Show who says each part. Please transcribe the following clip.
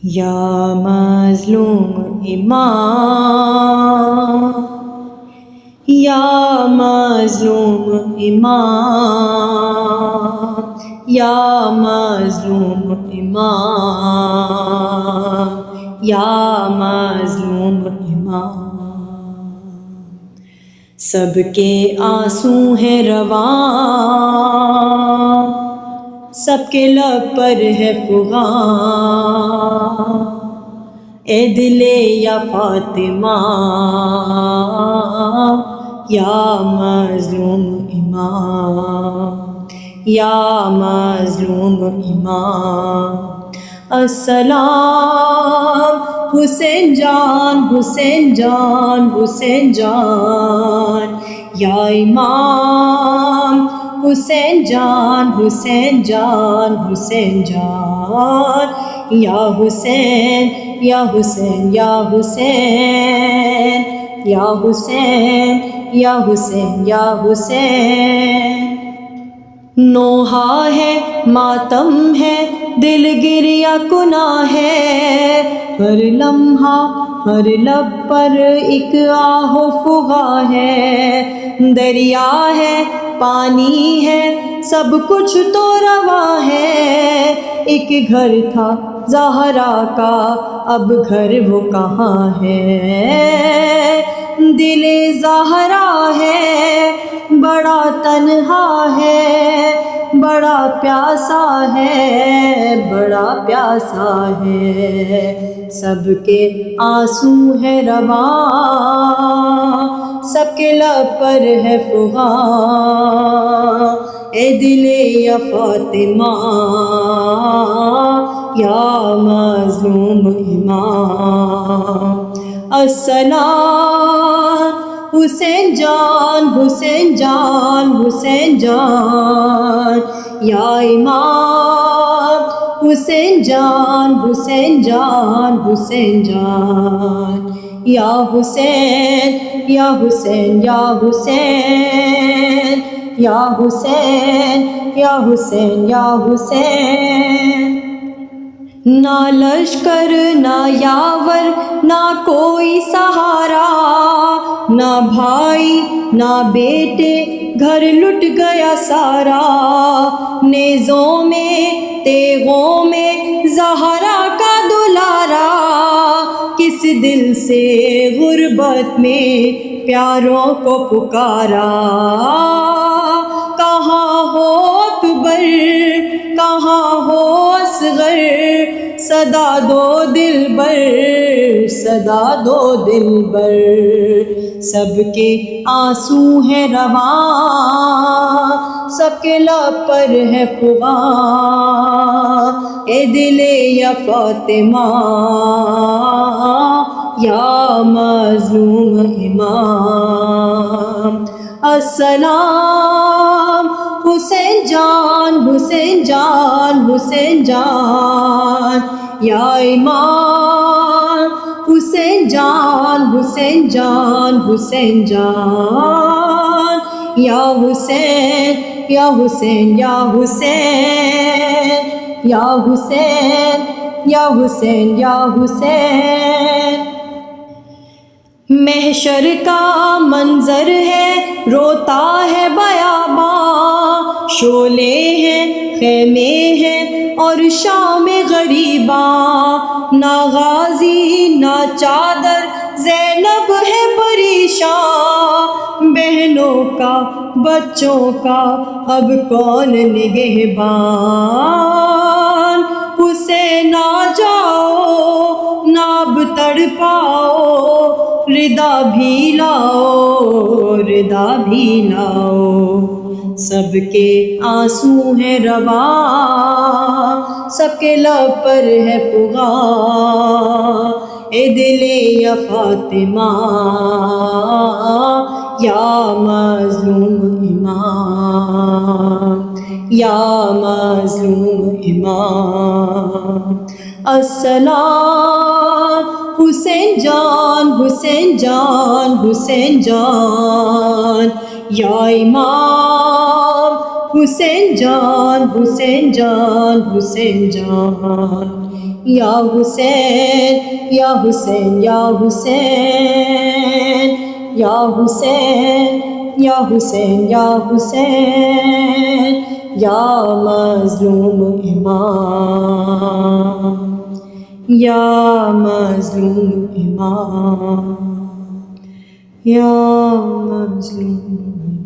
Speaker 1: یا مظلوم امام، یا مظلوم امام، یا مظلوم امام، یا مظلوم امام، سب کے آنسو ہیں رواں، سب کے لب پر ہے فغاں، اے دل یا فاطمہ، یا مظلوم امام، یا مظلوم امام، السلام حسین جان، حسین جان، حسین جان، یا امام حسین جان، حسین جان، حسین جان، یا حسین، یا حسین، یا حسین، یا حسین، یا حسین، یا حسین، نوحہ ہے ماتم ہے دل گریہ کنا ہے، ہر لمحہ ہر لب پر ایک آہ و فغاں ہے، دریا ہے پانی ہے سب کچھ تو رواں ہے، ایک گھر تھا زہرا کا اب گھر وہ کہاں ہے، دل زہرا ہے بڑا تنہا ہے، بڑا پیاسا ہے، بڑا پیاسا ہے، سب کے آنسو ہے رواں، سب کے لب پر ہے فغاں، اے دل یا فاطمہ، یا مظلوم امام، السلام حسین جان، حسین جان، حسین جان، یا امام حسین جان، حسین جان، حسین جان، یا حسین، یا حسین، یا حسین، یا حسین، یا حسین، یا حسین، نہ لشکر نہ یاور نہ کوئی سہارا، نہ بھائی نہ بیٹے گھر لٹ گیا سارا، نیزوں میں تیغوں میں زہرا کا دلارا، کس دل سے غربت میں پیاروں کو پکارا، کہاں ہو اکبر کہاں ہو اصغر، صدا دو دلبر صدا دو دلبر، سب کے آنسو ہیں رواں، سب کے لب پر ہے فغاں، اے دل یا فاطمہ، یا مظلوم امام، السلام حسین جان، حسین جان، حسین جان، یا امام حسین جان، حسین جان، حسین جان، یا حسین، یا حسین، یا حسین، یا حسین، یا حسین، یا حسین، محشر کا منظر ہے روتا ہے بیاباں، شعلے ہیں خیمے ہیں اور شام غریباں، نہ غازی نہ چادر زینب ہے پریشاں، بہنوں کا بچوں کا اب کون نگہبان، حسین آ جاؤ نہ اب تڑپاؤ، ردا بھی لاؤ، ردا بھی لاؤ، سب کے آنسو ہیں رواں، سب کے لب پر ہے فغاں، اے دل یا فاطمہ، یا مظلوم امام، یا مظلوم امام، السلام حسین جان، حسین جان، حسین جان، یا امام حسین جان، حسین جان، حسین جان، یا حسین یا حسین یا حسین یا حسین یا حسین یا حسین یا مظلوم امام یا مظلوم امام یا مظلوم